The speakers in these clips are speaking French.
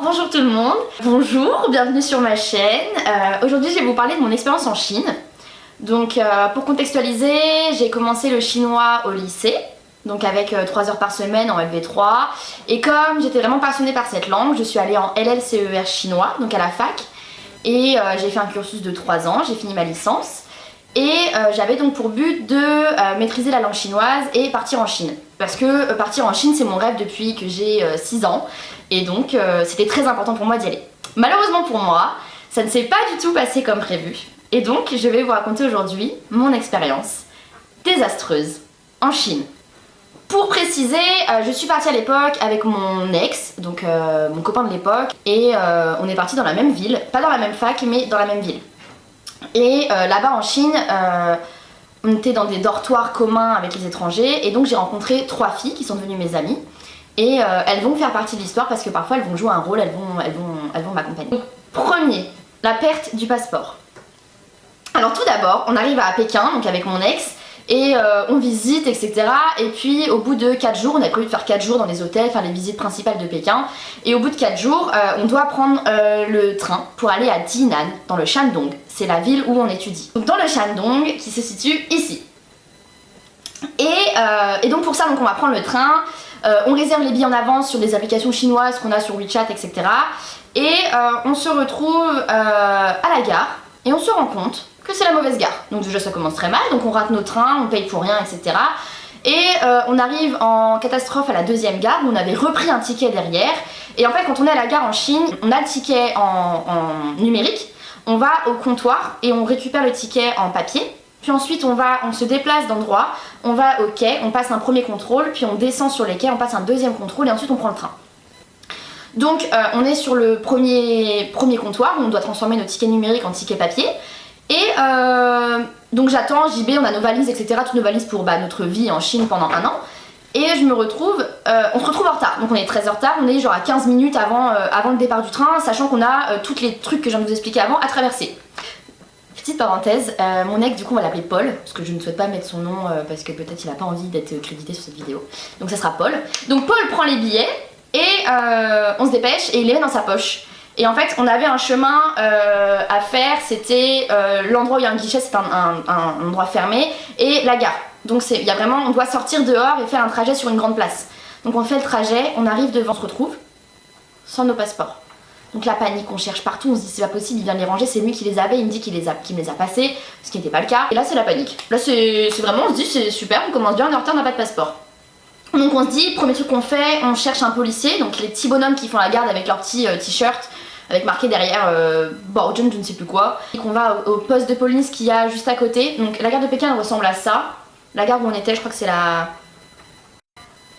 Bonjour tout le monde. Bonjour, bienvenue sur ma chaîne. Aujourd'hui je vais vous parler de mon expérience en Chine. Donc pour contextualiser, j'ai commencé le chinois au lycée, donc avec 3 heures par semaine en LV3. Et comme j'étais vraiment passionnée par cette langue, je suis allée en LLCER chinois, donc à la fac. Et j'ai fait un cursus de 3 ans, j'ai fini ma licence. Et j'avais donc pour but de maîtriser la langue chinoise et partir en Chine. Parce que partir en Chine c'est mon rêve depuis que j'ai 6 ans. Et donc c'était très important pour moi d'y aller. Malheureusement pour moi, ça ne s'est pas du tout passé comme prévu. Et donc je vais vous raconter aujourd'hui mon expérience désastreuse en Chine. Pour préciser, je suis partie à l'époque avec mon ex, donc mon copain de l'époque. Et on est parti dans la même ville, pas dans la même fac mais dans la même ville. Et là-bas en Chine, on était dans des dortoirs communs avec les étrangers. Et donc j'ai rencontré 3 filles qui sont devenues mes amies. Et elles vont faire partie de l'histoire parce que parfois elles vont jouer un rôle, elles vont m'accompagner. Premier, la perte du passeport. Alors tout d'abord, on arrive à Pékin, donc avec mon ex, et on visite, etc. Et puis au bout de 4 jours, on avait prévu de faire 4 jours dans les hôtels, faire les visites principales de Pékin. Et au bout de 4 jours, on doit prendre le train pour aller à Jinan, dans le Shandong. C'est la ville où on étudie. Donc dans le Shandong, qui se situe ici. Et donc pour ça, donc on va prendre le train. On réserve les billets en avance sur des applications chinoises qu'on a sur WeChat, etc. Et on se retrouve à la gare et on se rend compte que c'est la mauvaise gare. Donc déjà ça commence très mal, donc on rate nos trains, on paye pour rien, etc. Et on arrive en catastrophe à la 2e gare où on avait repris un ticket derrière. Et en fait quand on est à la gare en Chine, on a le ticket en numérique, on va au comptoir et on récupère le ticket en papier. Puis ensuite on se déplace d'endroit, on va au quai, on passe un premier contrôle, puis on descend sur les quais, on passe un deuxième contrôle et ensuite on prend le train. Donc on est sur le premier comptoir où on doit transformer nos tickets numériques en tickets papier. Et donc j'attends, JB, on a nos valises, etc. Toutes nos valises pour notre vie en Chine pendant 1 an. Et on se retrouve en retard. Donc on est 13 heures tard, on est genre à 15 minutes avant le départ du train, sachant qu'on a tous les trucs que je viens de vous expliquer avant à traverser. Petite parenthèse, mon ex du coup on va l'appeler Paul, parce que je ne souhaite pas mettre son nom parce que peut-être il n'a pas envie d'être crédité sur cette vidéo. Donc ça sera Paul. Donc Paul prend les billets et on se dépêche et il les met dans sa poche. Et en fait on avait un chemin à faire, c'était l'endroit où il y a un guichet, c'est un endroit fermé, et la gare. Donc il y a vraiment, on doit sortir dehors et faire un trajet sur une grande place. Donc on fait le trajet, on arrive devant, on se retrouve sans nos passeports. Donc la panique, on cherche partout, on se dit c'est pas possible, il vient de les ranger, c'est lui qui les avait, il me dit qu'il me les a passés, ce qui n'était pas le cas. Et là c'est la panique. Là c'est vraiment, on se dit c'est super, on commence bien, on est en retard, on n'a pas de passeport. Donc on se dit, premier truc qu'on fait, on cherche un policier, donc les petits bonhommes qui font la garde avec leur petit t-shirt, avec marqué derrière Baozhen, je ne sais plus quoi. Et qu'on va au poste de police qu'il y a juste à côté. Donc la gare de Pékin elle ressemble à ça. La gare où on était, je crois que c'est la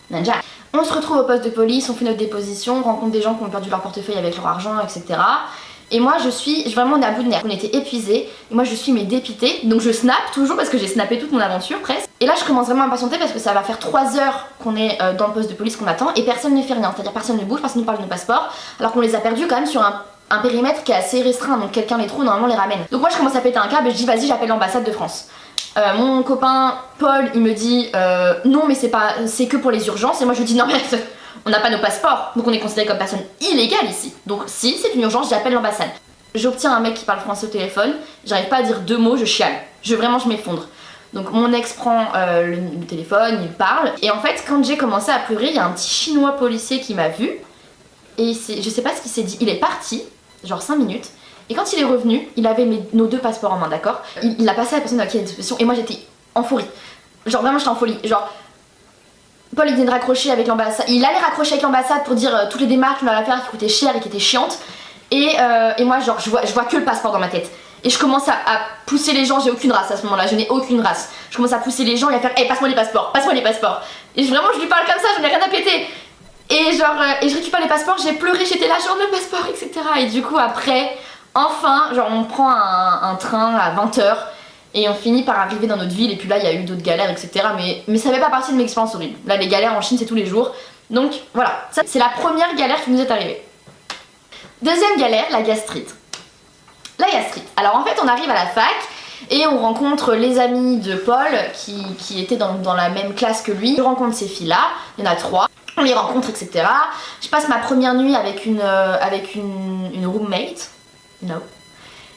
Nanjing. On se retrouve au poste de police, on fait notre déposition, on rencontre des gens qui ont perdu leur portefeuille avec leur argent, etc. Et moi vraiment on est à bout de nerfs, on était épuisés. Et moi je suis dépitée, donc je snap toujours parce que j'ai snappé toute mon aventure presque. Et là je commence vraiment à impatienter parce que ça va faire 3 heures qu'on est dans le poste de police qu'on attend et personne ne fait rien. C'est-à-dire personne ne bouge, personne ne parle de nos passeports, alors qu'on les a perdus quand même sur un périmètre qui est assez restreint, donc quelqu'un les trouve, normalement les ramène. Donc moi je commence à péter un câble et je dis vas-y j'appelle l'ambassade de France. Mon copain Paul il me dit non mais c'est que pour les urgences, et moi je lui dis non mais on n'a pas nos passeports, donc on est considéré comme personne illégale ici. Donc si c'est une urgence, j'appelle l'ambassade. J'obtiens un mec qui parle français au téléphone, j'arrive pas à dire 2 mots, je chiale. Vraiment je m'effondre. Donc mon ex prend le téléphone, il parle, et en fait quand j'ai commencé à pleurer, il y a un petit chinois policier qui m'a vu, et je sais pas ce qu'il s'est dit, il est parti, genre 5 minutes, et quand il est revenu, il avait nos 2 passeports en main, d'accord. Il l'a passé à la personne à qui il y a une disposition, et moi j'étais en folie. Genre vraiment j'étais en folie, genre Paul il venait de raccrocher avec l'ambassade, il allait raccrocher avec l'ambassade pour dire toutes les démarches qu'on allait faire qui coûtaient cher et qui étaient chiantes. Et moi genre je vois que le passeport dans ma tête. Et je commence à pousser les gens, j'ai aucune race à ce moment-là, je n'ai aucune race. Je commence à pousser les gens et à faire hey, passe-moi les passeports, passe-moi les passeports. Et vraiment je lui parle comme ça, j'en ai rien à péter. Et genre et je récupère les passeports, j'ai pleuré, j'étais là genre le passeport, etc. Et du coup après, enfin, genre on prend un train à 20h. Et on finit par arriver dans notre ville, et puis là il y a eu d'autres galères, etc. Mais ça fait pas partie de mes expériences horribles. Là les galères en Chine c'est tous les jours. Donc voilà, ça c'est la première galère qui nous est arrivée. Deuxième galère, la gastrite. La gastrite. Alors en fait on arrive à la fac et on rencontre les amis de Paul qui étaient dans la même classe que lui. Je rencontre ces filles là, il y en a 3. On les rencontre, etc. Je passe ma première nuit avec une roommate. No.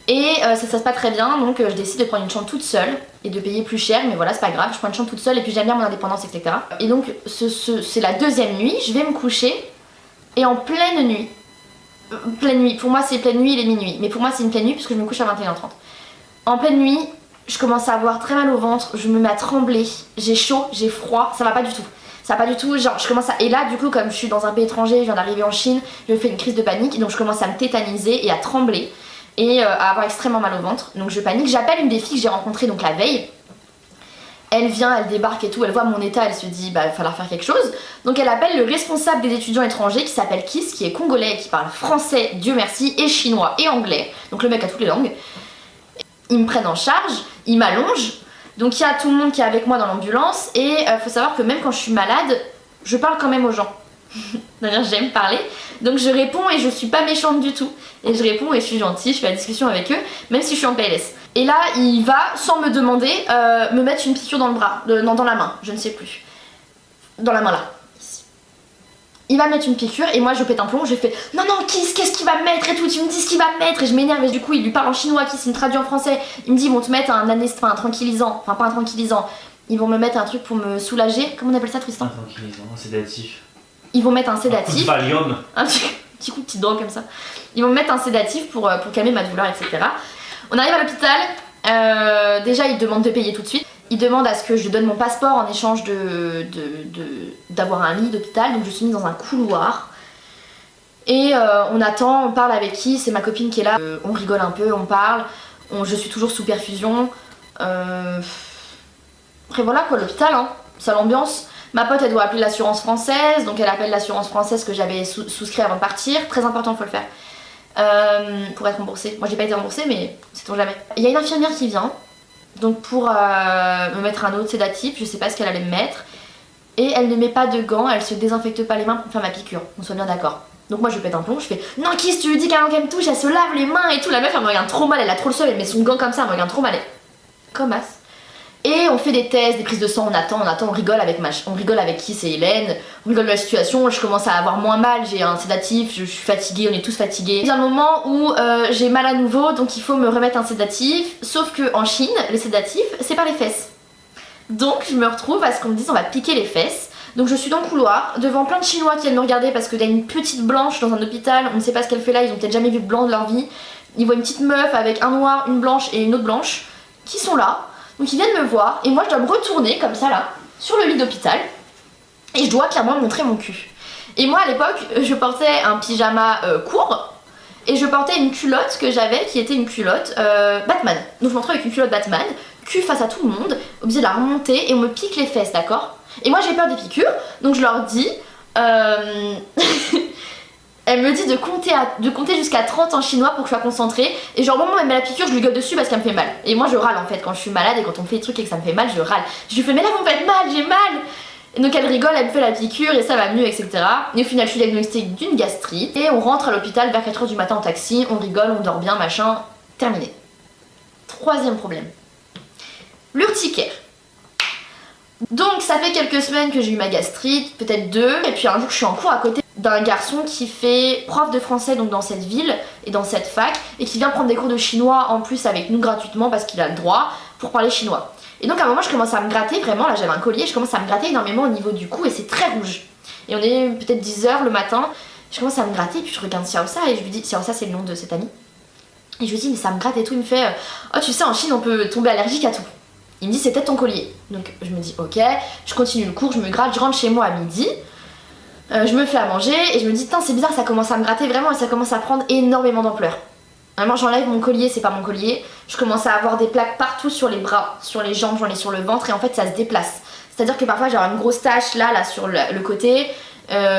Et ça se passe pas très bien, donc je décide de prendre une chambre toute seule et de payer plus cher, mais voilà, c'est pas grave, je prends une chambre toute seule et puis j'aime bien mon indépendance, etc. Et donc c'est la deuxième nuit, je vais me coucher et en pleine nuit, pour moi c'est pleine nuit, il est minuit, mais pour moi c'est une pleine nuit puisque je me couche à 21h30. En pleine nuit, je commence à avoir très mal au ventre, je me mets à trembler, j'ai chaud, j'ai froid, ça va pas du tout. Ça va pas du tout, genre je commence à... Et là du coup comme je suis dans un pays étranger, je viens d'arriver en Chine, je fais une crise de panique, donc je commence à me tétaniser et à trembler. Et à avoir extrêmement mal au ventre, donc je panique. J'appelle une des filles que j'ai rencontrées donc la veille. Elle vient, elle débarque et tout, elle voit mon état, elle se dit bah il va falloir faire quelque chose. Donc elle appelle le responsable des étudiants étrangers qui s'appelle Kiss, qui est congolais et qui parle français, Dieu merci, et chinois et anglais. Donc le mec a toutes les langues. Ils me prennent en charge, ils m'allongent. Donc il y a tout le monde qui est avec moi dans l'ambulance et faut savoir que même quand je suis malade, je parle quand même aux gens. D'ailleurs j'aime parler, donc je réponds et je suis pas méchante du tout. Et je réponds et je suis gentille, je fais la discussion avec eux, même si je suis en PLS. Et là il va, sans me demander, me mettre une piqûre dans le bras, non dans la main, je ne sais plus. Dans la main là, ici. Il va me mettre une piqûre et moi je pète un plomb, je fais non non Kiss, qu'est-ce qu'il va me mettre et tout, tu me dis ce qu'il va me mettre et je m'énerve et du coup il lui parle en chinois, Kiss il me traduit en français, il me dit ils vont te mettre un tranquillisant, enfin pas un tranquillisant, ils vont me mettre un truc pour me soulager, comment on appelle ça Tristan? Un tranquillisant, un sédatif. Ils vont mettre un sédatif. Un coup de Valium. Un petit coup de petite drogue comme ça. Ils vont me mettre un sédatif pour calmer ma douleur, etc. On arrive à l'hôpital. Déjà, ils demandent de payer tout de suite. Ils demandent à ce que je donne mon passeport en échange d'avoir un lit d'hôpital. Donc je suis mise dans un couloir. Et on attend, on parle avec qui? C'est ma copine qui est là. On rigole un peu, on parle. Je suis toujours sous perfusion. Après voilà quoi, l'hôpital, hein. C'est l'ambiance. Ma pote elle doit appeler l'assurance française, donc elle appelle l'assurance française que j'avais souscrit avant de partir. Très important, faut le faire. Pour être remboursée. Moi j'ai pas été remboursée mais sait-on jamais. Il y a une infirmière qui vient, donc pour me mettre un autre sédatif, je sais pas ce qu'elle allait me mettre. Et elle ne met pas de gants, elle se désinfecte pas les mains pour faire ma piqûre, on soit bien d'accord. Donc moi je pète un plomb, je fais non Kiss tu lui dis qu'avant qu'elle me touche, elle se lave les mains et tout. La meuf elle me regarde trop mal, elle a trop le seum, elle met son gant comme ça, elle me regarde trop mal. Comme as. Et on fait des tests, des prises de sang, on attend, on rigole avec Kiss et Hélène, on rigole de la situation, je commence à avoir moins mal, j'ai un sédatif, je suis fatiguée, on est tous fatigués. Il y a un moment où j'ai mal à nouveau, donc il faut me remettre un sédatif, sauf que en Chine, le sédatif, c'est pas les fesses. Donc je me retrouve à ce qu'on me dise on va piquer les fesses. Donc je suis dans le couloir, devant plein de Chinois qui viennent me regarder parce qu'il y a une petite blanche dans un hôpital, on ne sait pas ce qu'elle fait là, ils ont peut-être jamais vu de blanc de leur vie. Ils voient une petite meuf avec un noir, une blanche et une autre blanche, qui sont là. Donc ils viennent me voir et moi je dois me retourner comme ça là, sur le lit d'hôpital. Et je dois clairement montrer mon cul. Et moi à l'époque, je portais un pyjama court. Et je portais une culotte que j'avais qui était une culotte Batman. Donc je me retrouve avec une culotte Batman, cul face à tout le monde, obligée de la remonter et on me pique les fesses, d'accord? Et moi j'ai peur des piqûres, donc je leur dis... Elle me dit de compter jusqu'à 30 en chinois pour que je sois concentrée. Et genre au moment où elle met la piqûre, je lui gueule dessus parce qu'elle me fait mal. Et moi je râle en fait quand je suis malade et quand on me fait des trucs et que ça me fait mal, je râle. Je lui fais mais là vous me faites mal, j'ai mal. Et donc elle rigole, elle me fait la piqûre et ça va mieux, etc. Et au final je suis diagnostiquée d'une gastrite. Et on rentre à l'hôpital vers 4h du matin en taxi, on rigole, on dort bien, machin, terminé. Troisième problème. L'urticaire. Donc ça fait quelques semaines que j'ai eu ma gastrite, peut-être 2. Et puis un jour je suis en cours à côté d'un garçon qui fait prof de français donc dans cette ville et dans cette fac et qui vient prendre des cours de chinois en plus avec nous gratuitement parce qu'il a le droit pour parler chinois. Et donc à un moment je commence à me gratter, vraiment là j'avais un collier, je commence à me gratter énormément au niveau du cou et c'est très rouge. Et on est peut-être 10h le matin, je commence à me gratter et puis je regarde Xiaosa et je lui dis, Xiaosa c'est le nom de cette amie. Et je lui dis mais ça me gratte et tout, il me fait oh tu sais en Chine on peut tomber allergique à tout. Il me dit c'est peut-être ton collier. Donc je me dis ok, je continue le cours, je me gratte, je rentre chez moi à midi. Je me fais à manger et je me dis, c'est bizarre, ça commence à me gratter vraiment et ça commence à prendre énormément d'ampleur. Vraiment, j'enlève mon collier, c'est pas mon collier. Je commence à avoir des plaques partout sur les bras, sur les jambes, j'en ai sur le ventre et en fait ça se déplace. C'est-à-dire que parfois j'ai une grosse tache là sur le côté,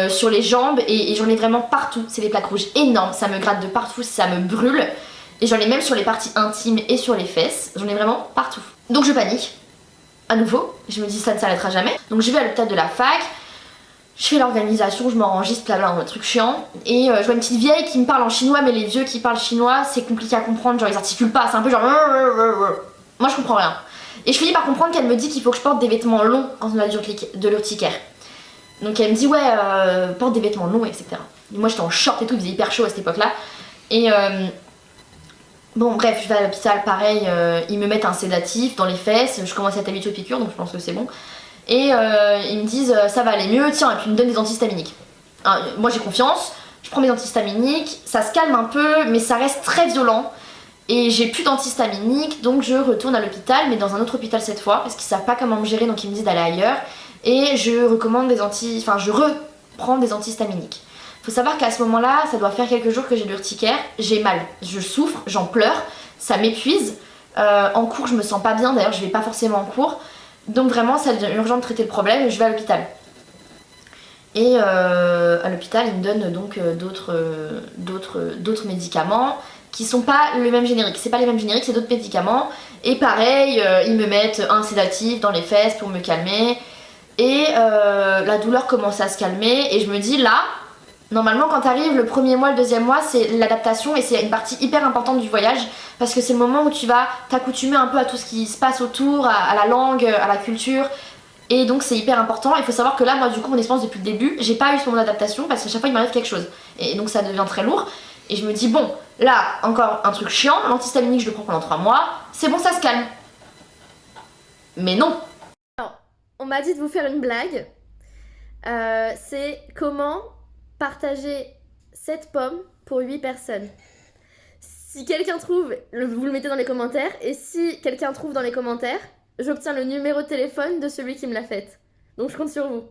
sur les jambes et j'en ai vraiment partout. C'est des plaques rouges énormes, ça me gratte de partout, ça me brûle. Et j'en ai même sur les parties intimes et sur les fesses, j'en ai vraiment partout. Donc je panique, à nouveau, je me dis ça ne s'arrêtera jamais. Donc je vais à l'hôpital de la fac. Je fais l'organisation, je m'enregistre, blabla, un truc chiant. Et je vois une petite vieille qui me parle en chinois, mais les vieux qui parlent chinois, c'est compliqué à comprendre, genre ils articulent pas, c'est un peu genre... Moi je comprends rien. Et je finis par comprendre qu'elle me dit qu'il faut que je porte des vêtements longs quand on a de l'urticaire. Donc elle me dit ouais, porte des vêtements longs, etc. Et moi j'étais en short et tout, il faisait hyper chaud à cette époque-là. Et bon bref, je vais à l'hôpital, pareil, ils me mettent un sédatif dans les fesses, je commence à être habituée aux piqûres, donc je pense que c'est bon. Et ils me disent ça va aller mieux, tiens, et puis ils me donnent des antihistaminiques. Alors, moi j'ai confiance, je prends mes antihistaminiques, ça se calme un peu, mais ça reste très violent. Et j'ai plus d'antihistaminiques, donc je retourne à l'hôpital, mais dans un autre hôpital cette fois, parce qu'ils savent pas comment me gérer, donc ils me disent d'aller ailleurs. Et je recommande je reprends des antihistaminiques. Faut savoir qu'à ce moment-là, ça doit faire quelques jours que j'ai l'urticaire, j'ai mal, je souffre, j'en pleure, ça m'épuise. En cours, je me sens pas bien, d'ailleurs je vais pas forcément en cours. Donc vraiment, ça devient urgent de traiter le problème et je vais à l'hôpital. Et à l'hôpital, ils me donnent donc d'autres médicaments qui sont pas le même générique. C'est pas les mêmes génériques, c'est d'autres médicaments. Et pareil, ils me mettent un sédatif dans les fesses pour me calmer. Et la douleur commence à se calmer. Et je me dis là, normalement quand t'arrives le premier mois, le deuxième mois, c'est l'adaptation et c'est une partie hyper importante du voyage. Parce que c'est le moment où tu vas t'accoutumer un peu à tout ce qui se passe autour, à la langue, à la culture. Et donc c'est hyper important. Il faut savoir que là, moi du coup, mon expérience depuis le début, j'ai pas eu ce moment d'adaptation parce qu'à chaque fois il m'arrive quelque chose. Et donc ça devient très lourd. Et je me dis, bon, là, encore un truc chiant, l'antihistaminique, je le prends pendant 3 mois, c'est bon, ça se calme. Mais non. Alors, on m'a dit de vous faire une blague. C'est comment partager 7 pommes pour 8 personnes. Si quelqu'un trouve, vous le mettez dans les commentaires. Et si quelqu'un trouve dans les commentaires, j'obtiens le numéro de téléphone de celui qui me l'a faite. Donc je compte sur vous.